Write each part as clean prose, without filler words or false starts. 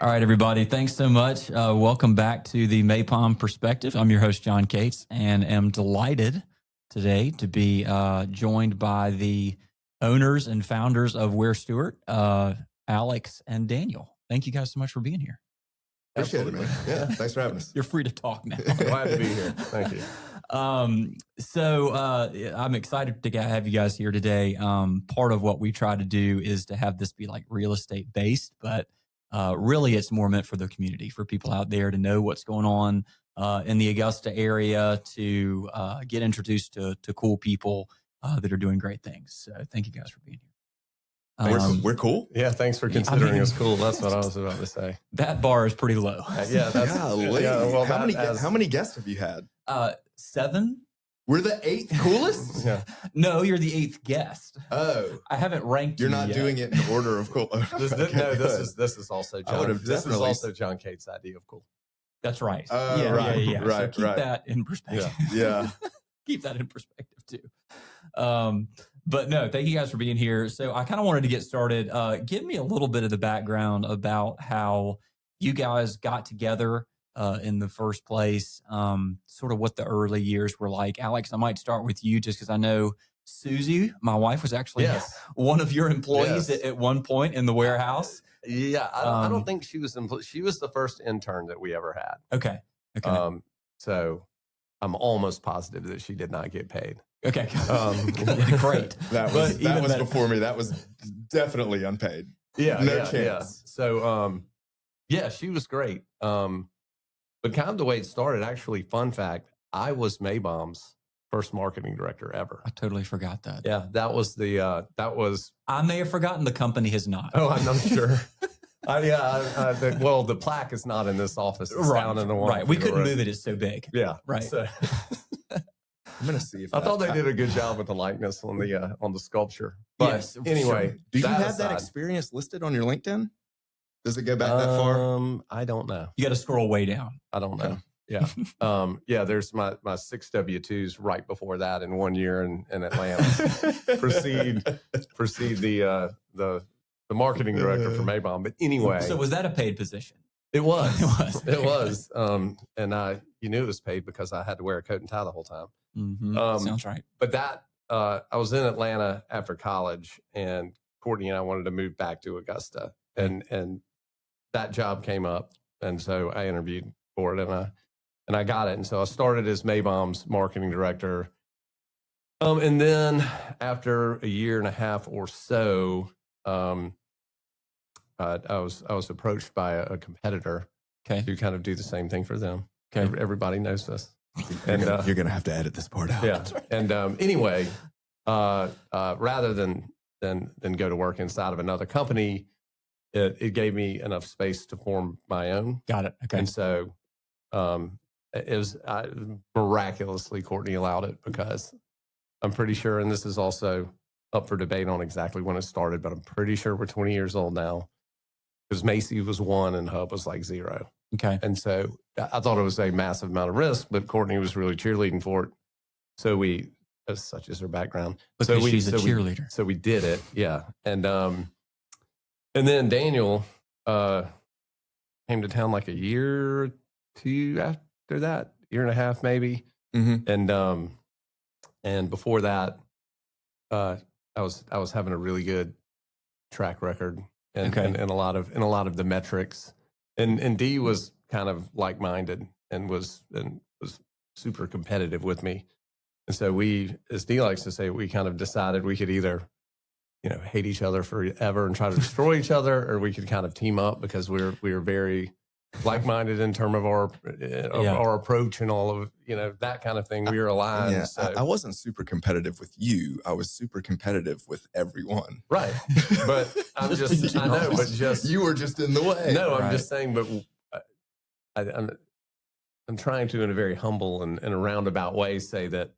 All right, everybody. Thanks so much. Welcome back to the Maypalm Perspective. I'm your host, John Cates, and am delighted today to be joined by the owners and founders of Wier, Stewart, Alex and Daniel. Thank you guys so much for being here. Appreciate it, man. Yeah, thanks for having us. You're free to talk now. Glad to be here. Thank you. So I'm excited to have you guys here today. Part of what we try to do is to have this be like real estate based, but really it's more meant for the community, for people out there to know what's going on in the Augusta area, to get introduced to cool people that are doing great things. So thank you guys for being here. We're cool. Yeah, thanks for considering us cool. That's what I was about to say. That bar is pretty low. Yeah, that's well, how many guests have you had? 7. We're the 8th coolest? Yeah. No, you're the 8th guest. Oh. I haven't ranked You're you not yet. doing it in order of cool. This is also John. This is also John Cates' idea of cool. That's right. Right, So right, keep right. that in perspective. Yeah. Keep that in perspective too. But no, thank you guys for being here. So I kind of wanted to get started. Give me a little bit of the background about how you guys got together in the first place, sort of what the early years were like. Alex, I might start with you just because I know Susie, my wife, was actually one of your employees at one point in the warehouse. Yeah, I don't think she was she was the first intern that we ever had. Okay. So I'm almost positive that she did not get paid. Okay. Great. That was before me. That was definitely unpaid. Yeah. No yeah, chance. Yeah. So, she was great. But kind of the way it started, actually, fun fact, I was Maybaum's first marketing director ever. I totally forgot that. Yeah, that was I may have forgotten, the company has not. Oh, I'm not sure. The plaque is not in this office. It's down in the one. Right. We couldn't move it. It's so big. Yeah. Right. So, I'm gonna see if I thought they did a good job with the likeness on the sculpture. But yes, anyway, sure. Do you have that experience listed on your LinkedIn? Does it go back that far? I don't know. You got to scroll way down. I don't know. Yeah. There's my 6 W-2s right before that in 1 year in Atlanta. Proceed the marketing director for Maybaum. But anyway, So was that a paid position? it was. It was. It was. And you knew it was paid because I had to wear a coat and tie the whole time. Mm-hmm. Sounds right. But that I was in Atlanta after college, and Courtney and I wanted to move back to Augusta, and that job came up, and so I interviewed for it, and I got it, and so I started as Maybaum's marketing director, and then after a year and a half or so, I was approached by a competitor to kind of do the same thing for them. Okay, everybody knows this. And you're gonna have to edit this part out. Yeah. And anyway, rather than go to work inside of another company, it gave me enough space to form my own. Got it. Okay. And so it was miraculously Courtney allowed it, because I'm pretty sure, and this is also up for debate on exactly when it started, but I'm pretty sure we're 20 years old now, because Macy was 1 and Hub was like 0. Okay. And so I thought it was a massive amount of risk, but Courtney was really cheerleading for it. So we, as such as her background, she's a cheerleader. So we did it. Yeah. And then Daniel came to town like a year or 2 after that, year and a half maybe. Mm-hmm. And before that, I was having a really good track record and a lot of the metrics. And Dee was kind of like-minded and was super competitive with me. And so we, as Dee likes to say, we kind of decided we could either, hate each other forever and try to destroy each other, or we could kind of team up, because we were very like-minded in terms of our approach and all of, that kind of thing. We were aligned. Yeah, so. I wasn't super competitive with you. I was super competitive with everyone. Right. But I know, but just. You were just in the way. No, I'm just saying, but I'm trying to, in a very humble and a roundabout way, say that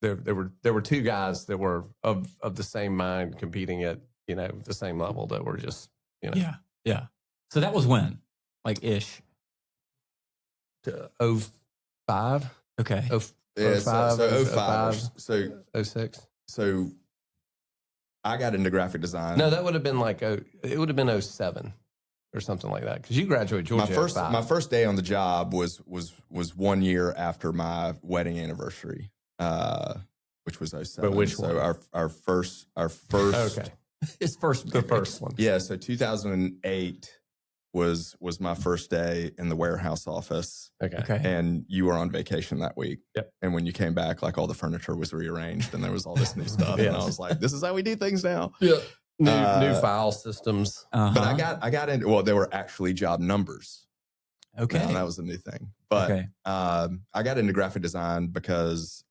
there were 2 guys that were of the same mind competing at, the same level, that were just, Yeah. So that was when? Like ish. 05. Okay. Yeah, 05, so 05. So 06. So I got into graphic design. No, that would have been it would have been 07. or something like that? Because you graduated Georgia. My first day on the job was 1 year after my wedding anniversary, which was 07. But which one? So our first. Okay. His first, The first one. Yeah. So 2008 was my first day in the warehouse office. Okay. And you were on vacation that week. Yep. And when you came back, like all the furniture was rearranged and there was all this new stuff. Yes. And I was like, this is how we do things now. Yeah. New file systems. Uh-huh. But I got into, well, there were actually job numbers. Okay. Now, that was a new thing. But I got into graphic design because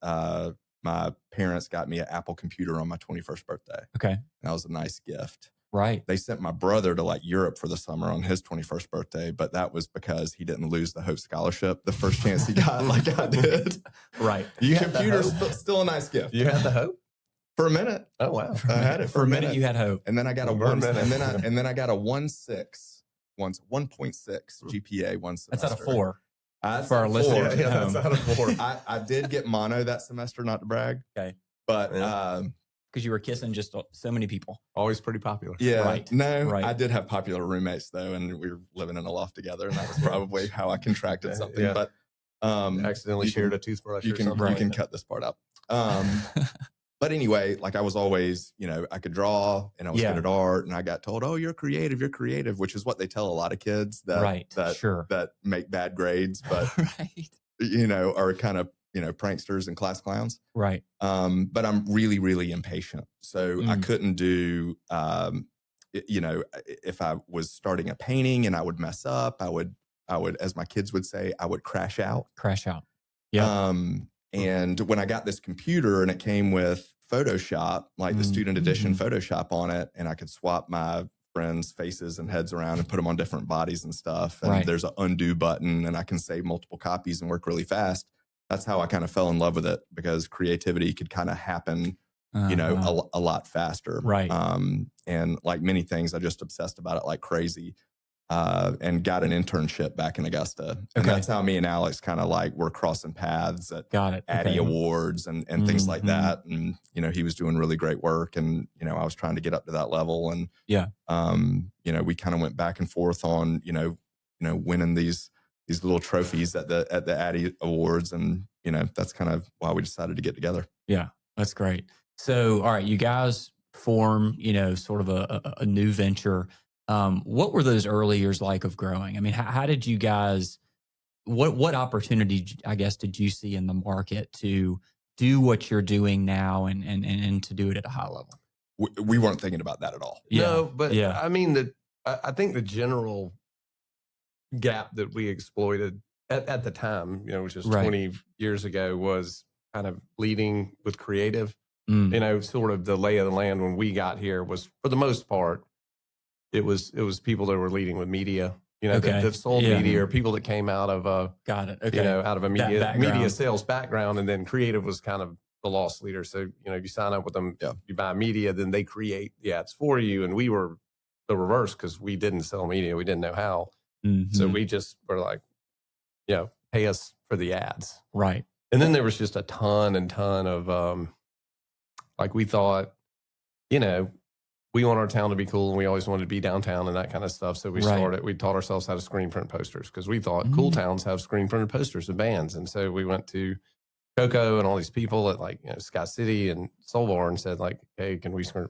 my parents got me an Apple computer on my 21st birthday. Okay. That was a nice gift. Right. They sent my brother to like Europe for the summer on his 21st birthday, but that was because he didn't lose the Hope Scholarship the first chance he got, like I did. Right. You computer's still a nice gift. You had the Hope? For a minute. Oh, wow. I had it For a minute. You had hope. And then I got a For a 1, minute. and then I got a 1.6 GPA one semester. That's out of 4. That's For our out of listeners. 4. Yeah, that's out of 4. I did get mono that semester, not to brag. Okay. But Because you were kissing just so many people. Always pretty popular. yeah, Right. no, Right. I did have popular roommates though, and we were living in a loft together, and that was probably how I contracted something. Yeah. But Accidentally you shared can- a toothbrush you or can something. you can cut this part out. But anyway, like I was always, I could draw and I was Yeah. good at art, and I got told, "Oh, you're creative, which is what they tell a lot of kids that Sure. that make bad grades, but Right. are kind of pranksters and class clowns. Right. But I'm really, really impatient, so I couldn't do. If I was starting a painting and I would mess up, I would, as my kids would say, I would crash out. Crash out. Yeah. And when I got this computer and it came with Photoshop, like the student edition Photoshop on it, and I could swap my friends' faces and heads around and put them on different bodies and stuff. And there's an undo button and I can save multiple copies and work really fast. That's how I kind of fell in love with it, because creativity could kind of happen, a lot faster. Right. And like many things, I just obsessed about it like crazy. And got an internship back in Augusta. And that's how me and Alex kind of like were crossing paths at Addy Awards and things like that. And, he was doing really great work, and, I was trying to get up to that level. And, we kind of went back and forth on, winning these little trophies at the Addy Awards. And, that's kind of why we decided to get together. Yeah, that's great. So, all right, you guys form, sort of a new venture. What were those early years like of growing? I mean, how did you guys, what opportunity, I guess, did you see in the market to do what you're doing now and to do it at a high level? We weren't thinking about that at all. Yeah. No, but I mean, I think the general gap that we exploited at the time, which was 20 years ago, was kind of leading with creative. Sort of the lay of the land when we got here was, for the most part, it was people that were leading with media, that sold media, or people that came out of out of a media sales background, and then creative was kind of the loss leader. So, you sign up with them, you buy media, then they create the ads for you. And we were the reverse, because we didn't sell media. We didn't know how. So we just were like, pay us for the ads. Right. And then there was just a ton of, like, we thought, we want our town to be cool, and we always wanted to be downtown and that kind of stuff. So we taught ourselves how to screen print posters, because we thought cool towns have screen printed posters of bands. And so we went to Coco and all these people at Sky City and Soul Bar and said, like, hey, can we screen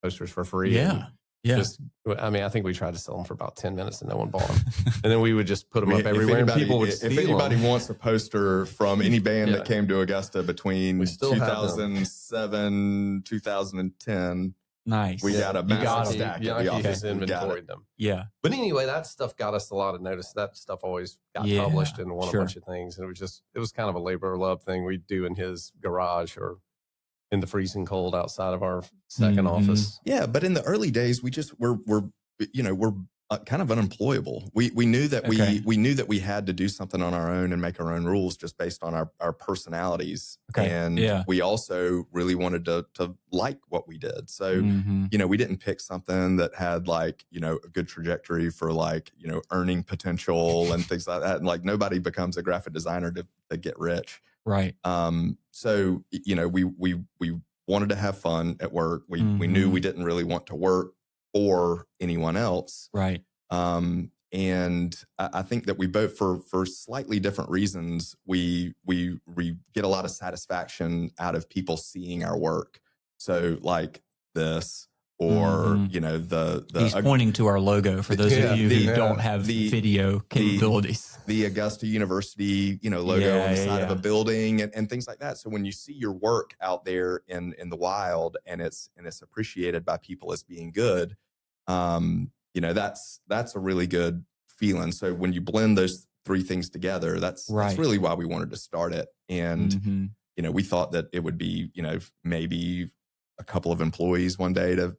posters for free? Yeah. I think we tried to sell them for about 10 minutes and no one bought them. And then we would just put them up everywhere, and people would steal them. If anybody wants a poster from any band that came to Augusta between 2007, 2010, nice. We got a massive stack. Yankee has inventoried them. Yeah. But anyway, that stuff got us a lot of notice. That stuff always got published and won a bunch of things. And it was kind of a labor of love thing we'd do in his garage or in the freezing cold outside of our second office. Yeah. But in the early days, we just we're kind of unemployable. We knew that we knew that we had to do something on our own and make our own rules just based on our personalities. And we also really wanted to like what we did. So, we didn't pick something that had like, a good trajectory for like, earning potential and things like that. And like nobody becomes a graphic designer to get rich. Right. So, we wanted to have fun at work. We knew we didn't really want to work or anyone else. Right. And I think that we both, for slightly different reasons, we get a lot of satisfaction out of people seeing our work. So like this, or he's pointing to our logo for those of you who don't have video capabilities. The Augusta University, logo on the side of a building and things like that. So when you see your work out there in the wild and it's appreciated by people as being good, that's a really good feeling. So when you blend those three things together, that's really why we wanted to start it. And, we thought that it would be, maybe a couple of employees one day to,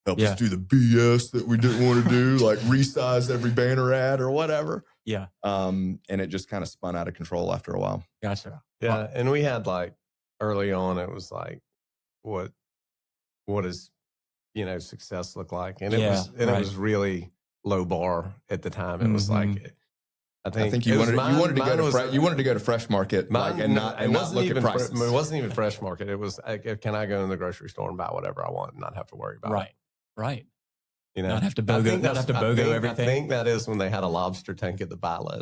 help us do the BS that we didn't want to do, like resize every banner ad or whatever. Yeah. And it just kind of spun out of control after a while. Gotcha. Yeah. And we had early on, it was like, what does, success look like? And it was really low bar at the time. It was like, I think you wanted to go to Fresh Market, and not look at prices. It wasn't even Fresh Market. It was, can I go in the grocery store and buy whatever I want and not have to worry about it? Right. Not have to BOGO everything. I think that is when they had a lobster tank at the BI-Lo.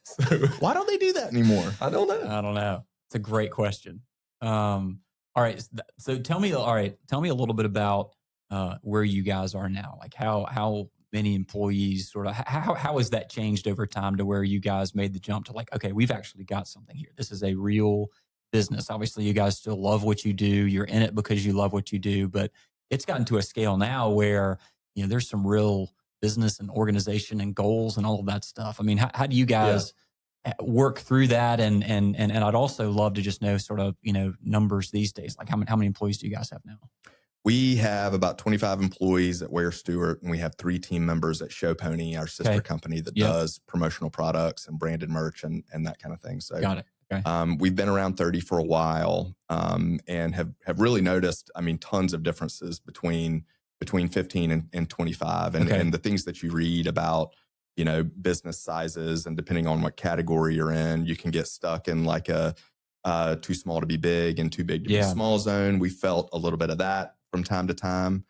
So why don't they do that anymore? I don't know. It's a great question. All right. So tell me a little bit about where you guys are now. Like how many employees, sort of how has that changed over time to where you guys made the jump to like, okay, we've actually got something here. This is a real business. Obviously you guys still love what you do. You're in it because you love what you do, but it's gotten to a scale now where, there's some real business and organization and goals and all of that stuff. I mean, how do you guys work through that? And I'd also love to just know sort of, numbers these days. Like how many employees do you guys have now? We have about 25 employees at Wier Stewart, and we have 3 team members at Show Pony, our sister company that does promotional products and branded merch and that kind of thing. So got it. Okay. We've been around 30 for a while, and have really noticed, tons of differences between 15 and 25, and the things that you read about, business sizes, and depending on what category you're in, you can get stuck in like a too small to be big and too big to be small zone. We felt a little bit of that from time to time.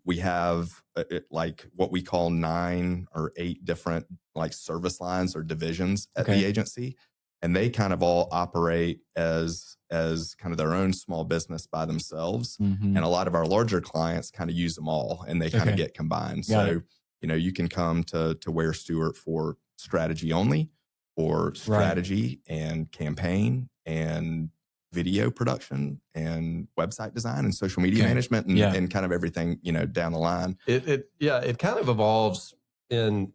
We have like what we call 9 or 8 different like service lines or divisions at the agency. And they kind of all operate as kind of their own small business by themselves. And a lot of our larger clients kind of use them all, and they kind of get combined. So, you can come to Wier Stewart for strategy only, or strategy and campaign and video production and website design and social media management and kind of everything, down the line. It kind of evolves in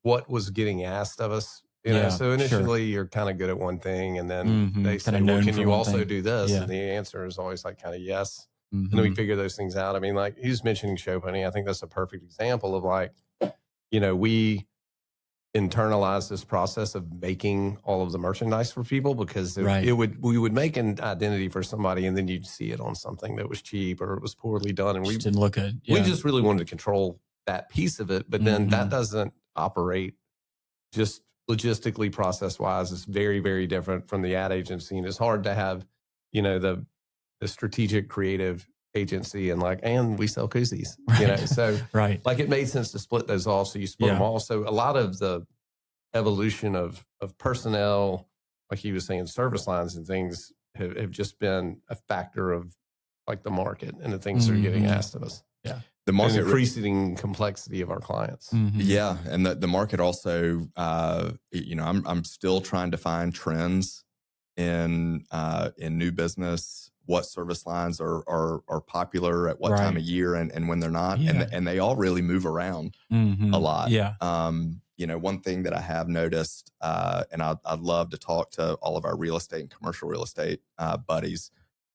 what was getting asked of us. So initially you're kind of good at one thing, and then they say, well, can you also do this? And the answer is always like kind of yes. And then we figure those things out. I mean, like he was mentioning Show Pony. I think that's a perfect example of like, we internalize this process of making all of the merchandise for people, because we would make an identity for somebody, and then you'd see it on something that was cheap or it was poorly done. And we didn't look good. We just really wanted to control that piece of it. But then that doesn't operate just logistically, process wise. It's very, very different from the ad agency. And it's hard to have, the strategic creative agency and we sell koozies, so like it made sense to split those off. So you split them all. So a lot of the evolution of personnel, like he was saying, service lines and things have just been a factor of like the market and the things that are getting asked of us. Yeah. The market, and increasing complexity of our clients. Yeah. And the market also, I'm still trying to find trends in new business, what service lines are popular at what time of year and when they're not. And they all really move around a lot. Yeah. One thing that I have noticed, and I'd love to talk to all of our real estate and commercial real estate buddies,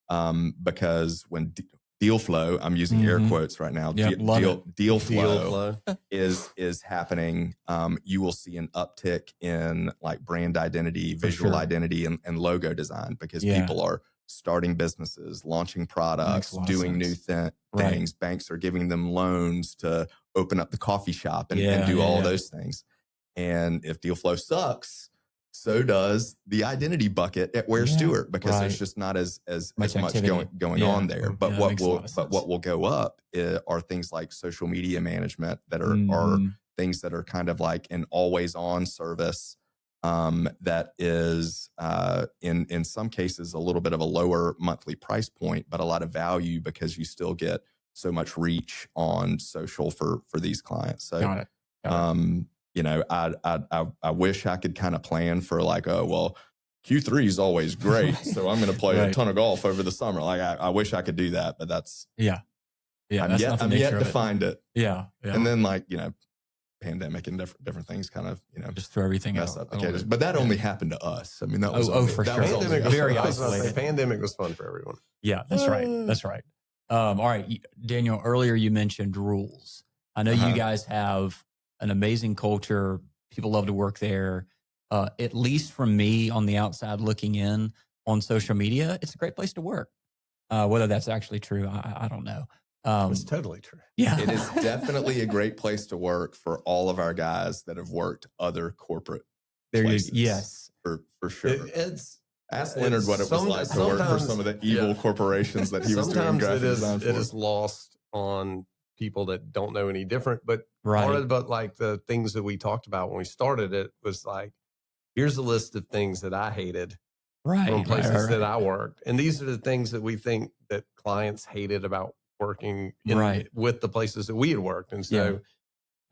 because when deal flow, I'm using air quotes right now, deal flow is happening, you will see an uptick in like brand identity, visual identity, and logo design, because people are starting businesses, launching products, doing new things. Banks are giving them loans to open up the coffee shop and do all those things. And if deal flow sucks, so does the identity bucket at Wier Stewart, because there's just not as much going on there. But what will go up are things like social media management that are things that are kind of like an always on service. That is in some cases a little bit of a lower monthly price point, but a lot of value because you still get so much reach on social for these clients. So, Got it. you know, I wish I could kind of plan for like, oh, well, Q3 is always great, so I'm going to play a ton of golf over the summer. Like I wish I could do that, but that's I'm yet to find it. Yeah. And then like, you know, pandemic and different things kind of, you know, just throw everything mess up the cadence. But that only happened to us. I mean, that was for sure. Pandemic was very isolated. The pandemic was fun for everyone. Yeah, that's right. That's right. All right, Daniel, earlier you mentioned rules. I know you guys have an amazing culture. People love to work there. At least from me on the outside looking in on social media, it's a great place to work. Whether that's actually true, I don't know. It's totally true. Yeah. It is definitely a great place to work for all of our guys that have worked other corporate places. Yes. For sure. Ask Leonard what it was like to work for some of the evil corporations that he was doing graphic design for. It is lost on people that don't know any different. But part of like the things that we talked about when we started it was like, here's a list of things that I hated from places that I worked. And these are the things that we think that clients hated about working with the places that we had worked. And so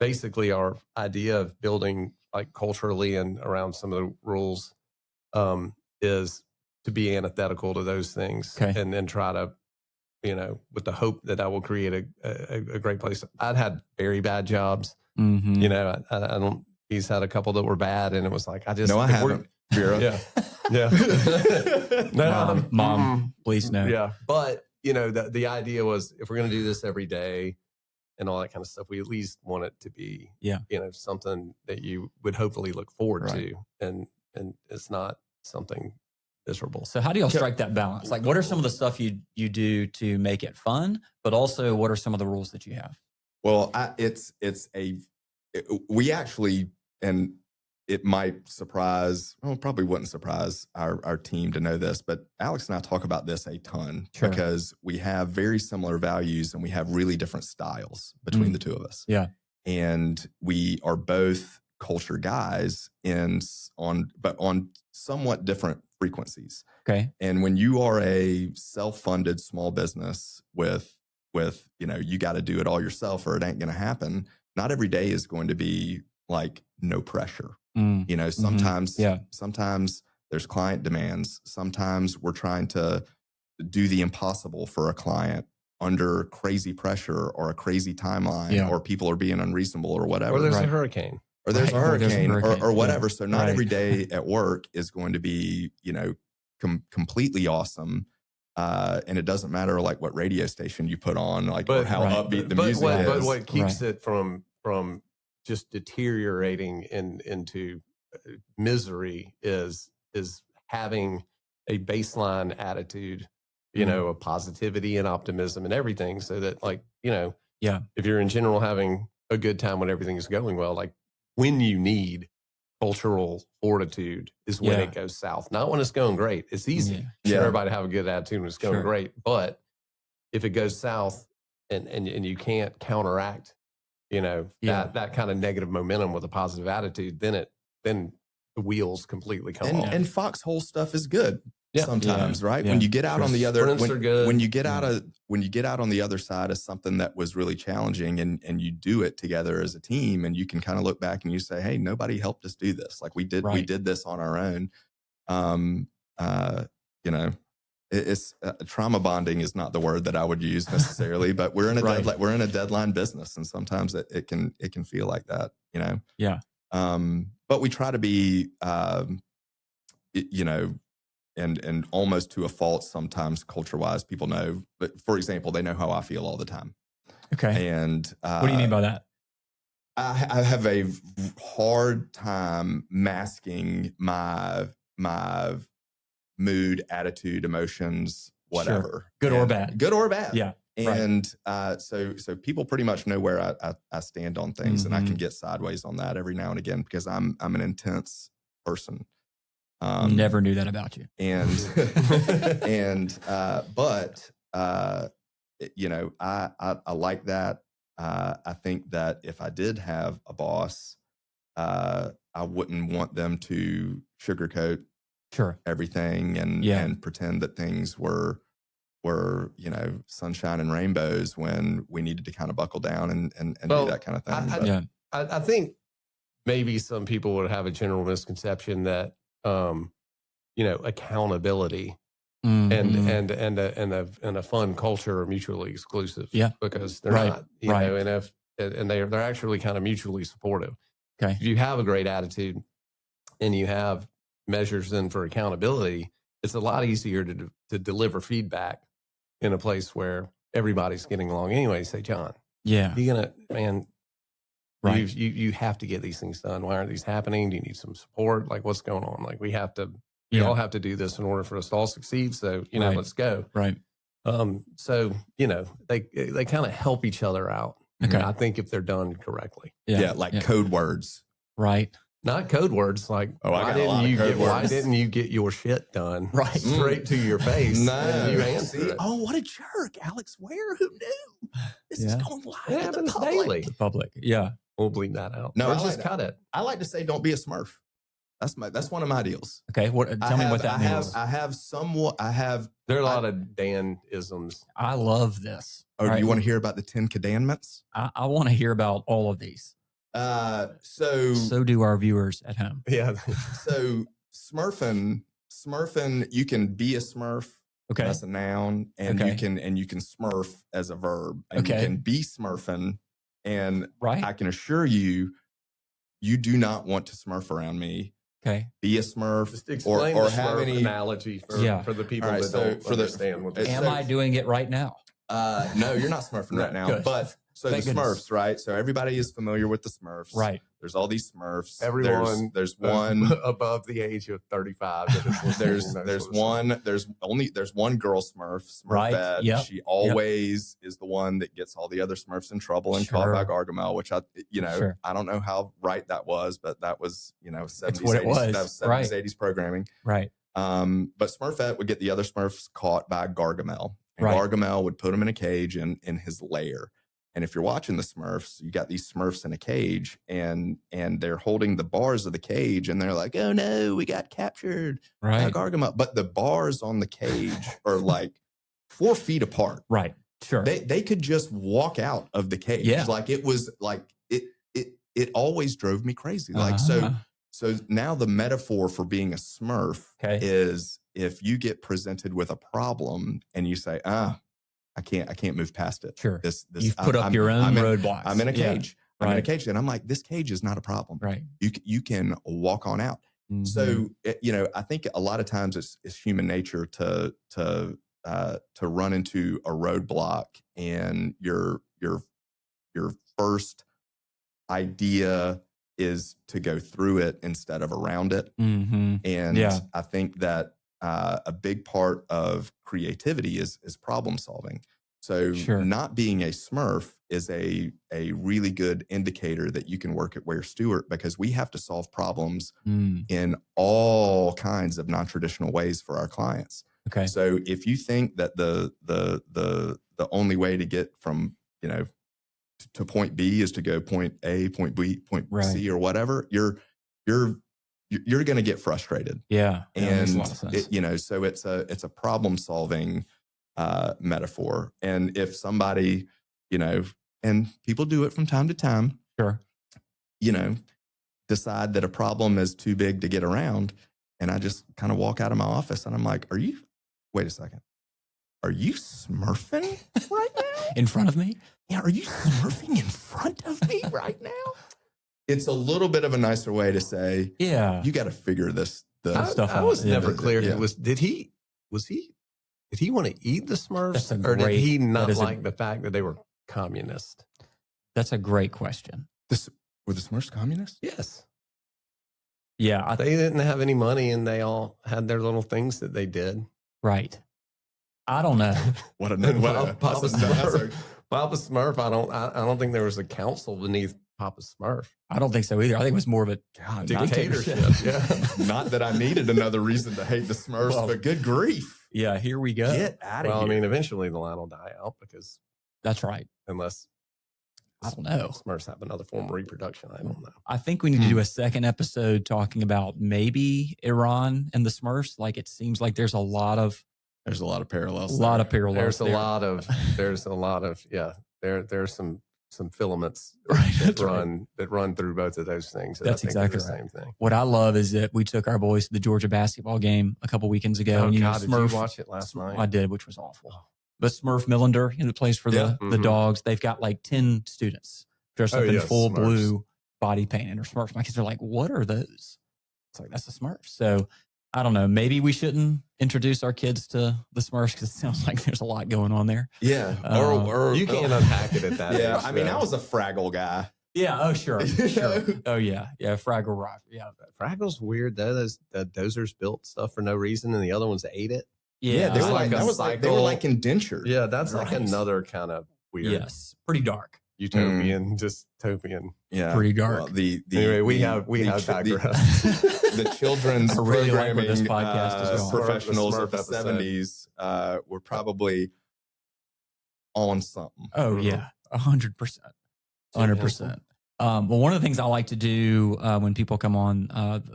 basically our idea of building like culturally and around some of the rules is to be antithetical to those things and then try to, you know, with the hope that I will create a great place. I'd had very bad jobs. You know, I don't, he's had a couple that were bad and it was like, I haven't. Vera. Mom, please no. Yeah. But you know, the idea was if we're going to do this every day and all that kind of stuff, we at least want it to be, you know, something that you would hopefully look forward to. And it's not something miserable. So how do y'all strike that balance? Like what are some of the stuff you do to make it fun, but also what are some of the rules that you have? Well, we actually, and it might surprise, well, probably wouldn't surprise our team to know this, but Alex and I talk about this a ton because we have very similar values and we have really different styles between the two of us. Yeah. And we are both culture guys but on somewhat different frequencies. Okay. And when you are a self-funded small business with, you know, you got to do it all yourself or it ain't going to happen. Not every day is going to be like no pressure. You know, sometimes there's client demands. Sometimes we're trying to do the impossible for a client under crazy pressure or a crazy timeline or people are being unreasonable or whatever. Or there's a hurricane. Or there's a hurricane or whatever. So not every day at work is going to be, you know, completely awesome. And it doesn't matter like what radio station you put on, like or how upbeat the music is. But what keeps it from just deteriorating into misery is having a baseline attitude, you know, of positivity and optimism and everything. So that like, you know, if you're in general having a good time when everything is going well, like when you need cultural fortitude is when it goes south, not when it's going great. It's easy for everybody to have a good attitude when it's going great. But if it goes south and you can't counteract, you know, that kind of negative momentum with a positive attitude, then the wheels completely come off. And foxhole stuff is good sometimes, right? Yeah. When you get out on the other, when you get out on the other side of something that was really challenging and you do it together as a team and you can kind of look back and you say, hey, nobody helped us do this. Like we did this on our own. You know, it's trauma bonding is not the word that I would use necessarily, but we're in a deadline business. And sometimes it can feel like that, you know? Yeah. But we try to be, you know, and almost to a fault sometimes culture-wise, people know, but for example, they know how I feel all the time. Okay. And what do you mean by that? I have a hard time masking my mood, attitude, emotions, whatever. Good or bad. Good or bad. Yeah. And so people pretty much know where I stand on things, and I can get sideways on that every now and again because I'm an intense person. Never knew that about you. And, but you know, I like that. I think that if I did have a boss, I wouldn't want them to sugarcoat everything and pretend that things were, you know, sunshine and rainbows when we needed to kind of buckle down and do that kind of thing. I think maybe some people would have a general misconception that, you know, accountability and a fun culture are mutually exclusive. Yeah, because they're not. You know, and they're actually kind of mutually supportive. Okay, if you have a great attitude and you have measures in for accountability, it's a lot easier to deliver feedback in a place where everybody's getting along anyway. Say, John, you're gonna, man, you have to get these things done. Why aren't these happening? Do you need some support? Like, what's going on? Like, we all have to do this in order for us to all succeed. So, you know, let's go. Right. So, you know, they kind of help each other out. Okay. I think if they're done correctly. Like code words. Right. Not code words like, why didn't you get your shit done? Right. Straight to your face. No. You answer it. Oh, what a jerk. Alex Wier, who knew? This is going live. It happens daily. The public. Yeah. We'll bleep that out. No, or just cut it. I like to say, don't be a Smurf. That's one of my deals. Okay. Tell me what that means. There are a lot of Dan-isms. I love this. Oh, do you want to hear about the 10 commandments? I want to hear about all of these. So do our viewers at home. Yeah. So smurfing, you can be a Smurf. Okay. That's a noun. And you can smurf as a verb. And you can be smurfing. And I can assure you, you do not want to smurf around me. Okay. Be a Smurf. Just explain or the have any analogy for the people that don't understand what this is. Am I doing it right now? No, you're not smurfing right now. Good. But so Thank the goodness. Smurfs, right? So everybody is familiar with the Smurfs. Right. There's all these Smurfs. Everyone there's one above the age of 35. there's one girl Smurf, Right. Yep. She always is the one that gets all the other Smurfs in trouble and called by Gargamel, which I don't know how right that was, but that was, 70s, 80s, that was 70s, 80s programming. Right. But Smurfette would get the other Smurfs caught by Gargamel. And Gargamel would put them in a cage in his lair. And if you're watching the Smurfs, you got these Smurfs in a cage and they're holding the bars of the cage and they're like, oh no, we got captured by Gargamel. But the bars on the cage are like 4 feet apart. Right. Sure. They could just walk out of the cage. Yeah. Like it was like, it always drove me crazy. Like, so now the metaphor for being a Smurf is if you get presented with a problem and you say, I can't move past it. Sure. You've put up your own roadblocks. I'm in a cage. I'm in a cage. And I'm like, this cage is not a problem. Right. You can walk on out. Mm-hmm. So, I think a lot of times it's human nature to run into a roadblock and your first idea is to go through it instead of around it. Mm-hmm. And I think that a big part of creativity is problem solving. So not being a Smurf is a really good indicator that you can work at Wier Stewart, because we have to solve problems in all kinds of non-traditional ways for our clients. Okay. So if you think that the only way to get from, to point B is to go point A, point B, point C, or whatever, you're going to get frustrated. Yeah. And makes a lot of sense. so it's a problem solving metaphor. And if somebody, and people do it from time to time, decide that a problem is too big to get around. And I just kind of walk out of my office and I'm like, wait a second. Are you smurfing right now? In front of me? Yeah. Are you smurfing in front of me right now? It's a little bit of a nicer way to say, you got to figure this stuff out. I was never clear. Did he want to eat the Smurfs, or did he not like the fact that they were communist? That's a great question. Were the Smurfs communists? Yes. Yeah. They didn't have any money and they all had their little things that they did. Right. I don't know. Papa Smurf, I don't think there was a council beneath Papa Smurf. I don't think so either. I think it was more of a dictatorship. Yeah. Not that I needed another reason to hate the Smurfs, but good grief. Yeah, here we go. Get out of here. I mean, eventually the line will die out because that's right. Unless I don't know, Smurfs have another form of reproduction. I don't know. I think we need to do a second episode talking about maybe Iran and the Smurfs. Like it seems like there's a lot of parallels. There's a lot of there's some filaments that run through both of those things. That's exactly the same thing. What I love is that we took our boys to the Georgia basketball game a couple weekends ago. Oh, and God, Smurf, did you watch it last night? I did, which was awful. But Smurf Millender, that plays for the Dogs, they've got like 10 students dressed up in full Smurfs. Blue body paint and they're Smurfs. My kids are like, what are those? It's like, that's a Smurf. So I don't know. Maybe we shouldn't introduce our kids to the Smurfs because it sounds like there's a lot going on there. Yeah. Or you can't unpack it at that. Yeah. age, I mean, I was a Fraggle guy. Yeah. Oh, sure. Sure. Oh, yeah. Yeah. Fraggle Rock. Yeah. Fraggle's weird though. Those dozers built stuff for no reason and the other ones ate it. Yeah. They were they were like indentured. Yeah. That's like another kind of weird. Yes. Pretty dark. Utopian, dystopian. Yeah. Pretty dark. Well, anyway, we have digressed. The children's really programming this podcast is going. Professionals of the 70s were probably on something. Oh, yeah. 100%. 100%. Well, one of the things I like to do when people come on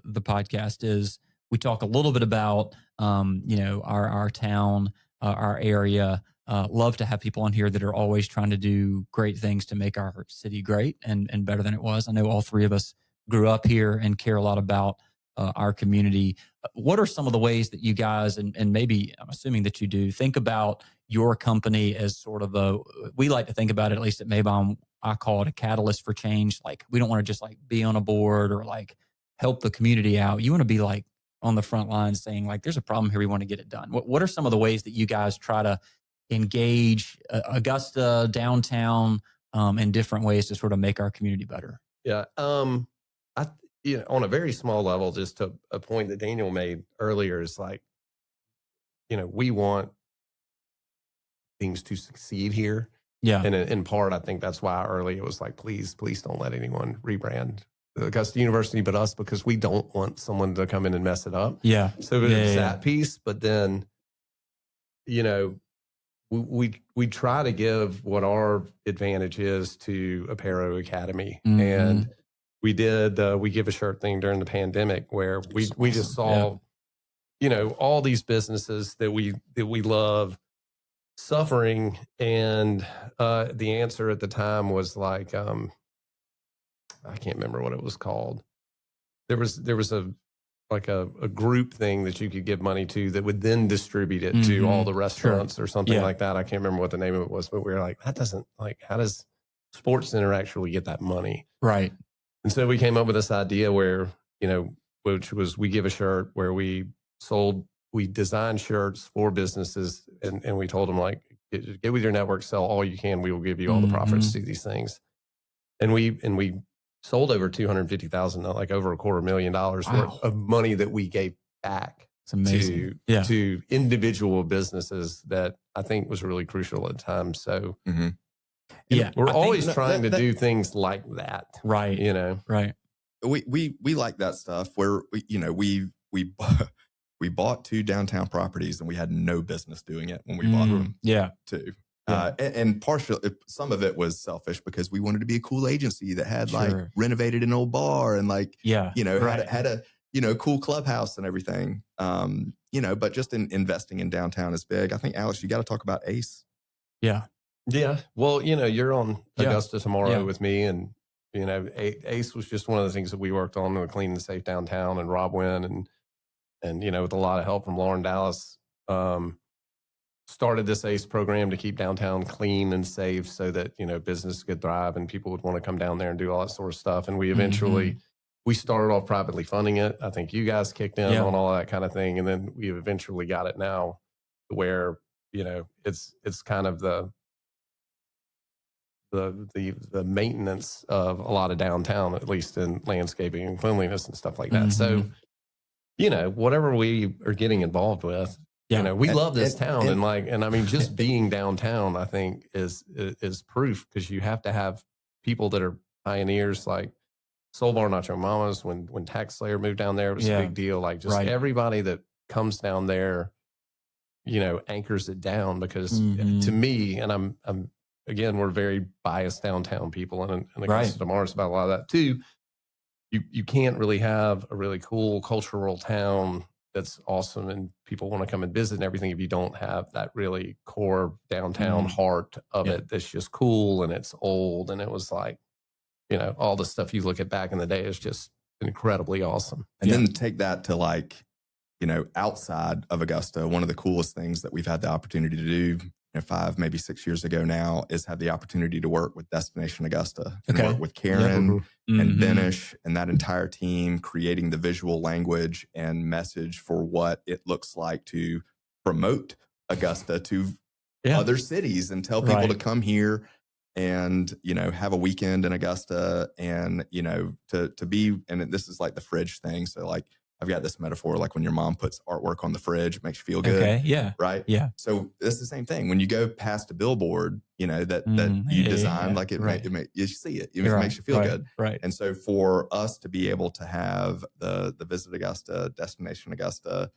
the podcast is we talk a little bit about, our town, our area. Love to have people on here that are always trying to do great things to make our city great and better than it was. I know all three of us grew up here and care a lot about our community. What are some of the ways that you guys, and maybe I'm assuming that you do, think about your company as sort of we like to think about it, at least at Maybom, I call it a catalyst for change. Like we don't want to just like be on a board or like help the community out. You want to be like on the front lines saying like, there's a problem here. We want to get it done. What are some of the ways that you guys try to engage Augusta, downtown, in different ways to sort of make our community better? Yeah. On a very small level, just to a point that Daniel made earlier is like, we want things to succeed here. Yeah. And in part, I think that's why early it was like, please don't let anyone rebrand Augusta University but us, because we don't want someone to come in and mess it up. Yeah. So it's that piece, but then, we try to give what our advantage is to Apero Academy. Mm-hmm. And we did we give a shirt thing during the pandemic where we just saw, all these businesses that we love suffering. And the answer at the time was like, I can't remember what it was called. There was a group thing that you could give money to that would then distribute it to all the restaurants or something like that. I can't remember what the name of it was, but we were like, how does Sports Center actually get that money? Right. And so we came up with this idea where, which was we give a shirt where we designed shirts for businesses and we told them like, get with your network, sell all you can. We will give you all the profits to these things. And we sold over $250,000, like over $250,000 worth of money that we gave back to individual businesses that I think was really crucial at the time. So we're always trying to do things like that. Right. Right. We like that stuff where, we bought 2 downtown properties and we had no business doing it when we bought them. Yeah. Too. And partially, some of it was selfish because we wanted to be a cool agency that had like renovated an old bar and like, had a cool clubhouse and everything. But just investing in downtown is big. I think, Alex, you got to talk about ACE. Yeah. Yeah. Well, you're on Augusta tomorrow with me and, ACE was just one of the things that we worked on with Clean and Safe Downtown and Rob Wynn and with a lot of help from Lauren Dallas, started this ACE program to keep downtown clean and safe so that, business could thrive and people would want to come down there and do all that sort of stuff. And we eventually, we started off privately funding it. I think you guys kicked in on all that kind of thing. And then we eventually got it now where, it's kind of the maintenance of a lot of downtown, at least in landscaping and cleanliness and stuff like that. So, whatever we are getting involved with, we love this town. And I mean, just being downtown, I think is proof because you have to have people that are pioneers like Soul Bar Nacho Mamas. When Tax Slayer moved down there, it was a big deal. Like just everybody that comes down there, anchors it down because to me, and I'm again, we're very biased downtown people, and Augusta tomorrow's about a lot of that too. You can't really have a really cool cultural town that's awesome and people want to come and visit and everything if you don't have that really core downtown heart of it that's just cool and it's old. And it was like, all the stuff you look at back in the day is just incredibly awesome. And then take that to like, outside of Augusta, one of the coolest things that we've had the opportunity to do 5, maybe 6 years ago now is have the opportunity to work with Destination Augusta and work with Karen and Benish and that entire team, creating the visual language and message for what it looks like to promote Augusta to other cities and tell people to come here and, have a weekend in Augusta and, to be, and this is like the fridge thing. So like, I've got this metaphor, like when your mom puts artwork on the fridge, it makes you feel good. Okay. Yeah. Right. Yeah. So it's the same thing. When you go past a billboard, that you design, like you see it, it makes you feel good. Right. And so for us to be able to have the Visit Augusta, Destination Augusta,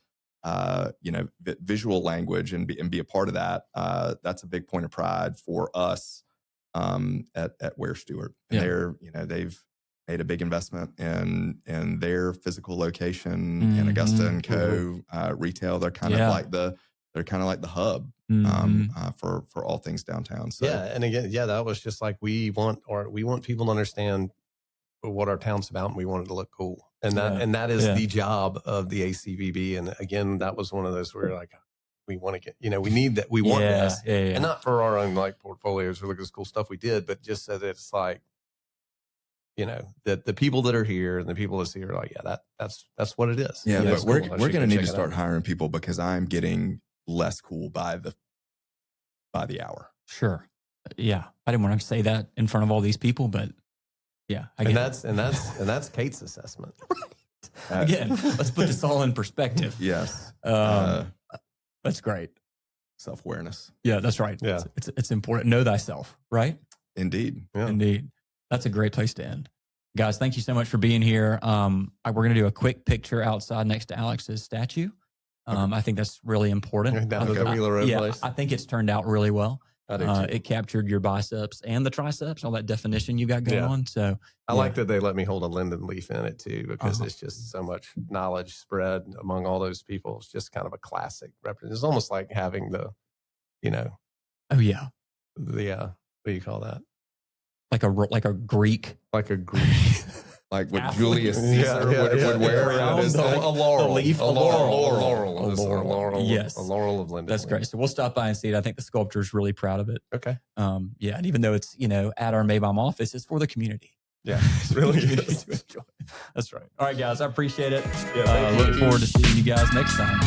visual language and be a part of that, that's a big point of pride for us at Wier Stewart. And they've made a big investment in their physical location in Augusta and Co. Retail. They're kind of like the hub for all things downtown. So and again, that was just like we want people to understand what our town's about, and we want it to look cool, and that is the job of the ACVB. And again, that was one of those where like we want to get, we need that, we want this, and not for our own like portfolios or look at this cool stuff we did, but just so that it's like, that the people that are here and the people that see are like, that's what it is. Yeah, but we're going to need to start hiring people because I'm getting less cool by the hour. Sure. Yeah. I didn't want to say that in front of all these people, but that's Kate's assessment. Again, let's put this all in perspective. Yes. That's great. Self-awareness. Yeah, that's right. Yeah. It's important. Know thyself, right? Indeed. Yeah. Indeed. That's a great place to end. Guys, thank you so much for being here. We're going to do a quick picture outside next to Alex's statue. I think that's really important. Down at the Wheeler Road place. I think it's turned out really well. I do too. It captured your biceps and the triceps, all that definition you got going on. So I like that they let me hold a linden leaf in it too, because it's just so much knowledge spread among all those people. It's just kind of a classic representation. It's almost like having the, oh yeah, the what do you call that? Like a Greek, like what Julius Caesar would wear around his neck. A laurel, a laurel. Yes, a laurel of linden. That's great. So we'll stop by and see it. I think the sculptor is really proud of it. Okay. And even though it's at our Maybaum office, it's for the community. Yeah, it's really to enjoy. That's right. All right, guys, I appreciate it. Look forward to seeing you guys next time.